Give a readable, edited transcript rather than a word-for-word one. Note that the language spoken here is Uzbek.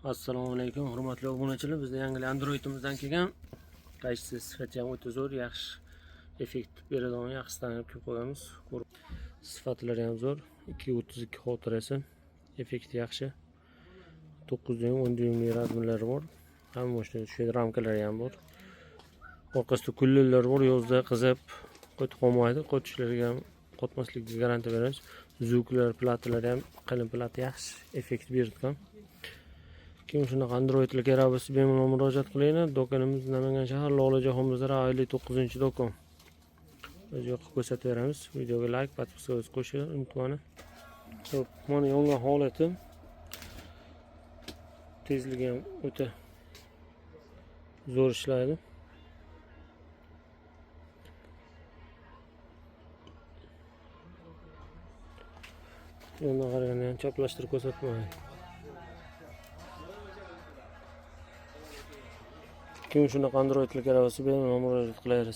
Assalomu alaykum, hurmatli obunachilar. Bizda yangi Androidimizdan kelgan. Qaysi sifati ham o'ta zo'r, yaxshi effekt beradigan, yaxshi tanlab kelib qo'yamiz. Sifatlari ham zo'r. 232 xotirasi, effekti yaxshi. 9 dyum, 10 dyumli razmerlari bor. Hamma shu ramkalari ham bor. Orqasida kullelar bor, yozda qizib qotib qolmaydi. Qotishlariga ham qotmasligiga garantiya beramiz. Zuklar, platalari ham qalin plat, yaxshi effekt beradi. Kim shunaqa Androidlar kerak bo'lsa, bemalol murojaat qilinglar. Do'konimiz Namangan shahar Lolajon bozori 59-do'kon. Biz yoqib ko'rsatib beramiz. Videoga like, podpiska qo'shing unutmang. Xo'p, mana yongan holati. Tezligi ham o'ta zo'r ishlaydi. Yondan qaraganda ham chaplashtirib ko'rsatmaydi. Kim shunaqa Androidlar kerak bo'lsa, bemalol murojaat qilaverasiz.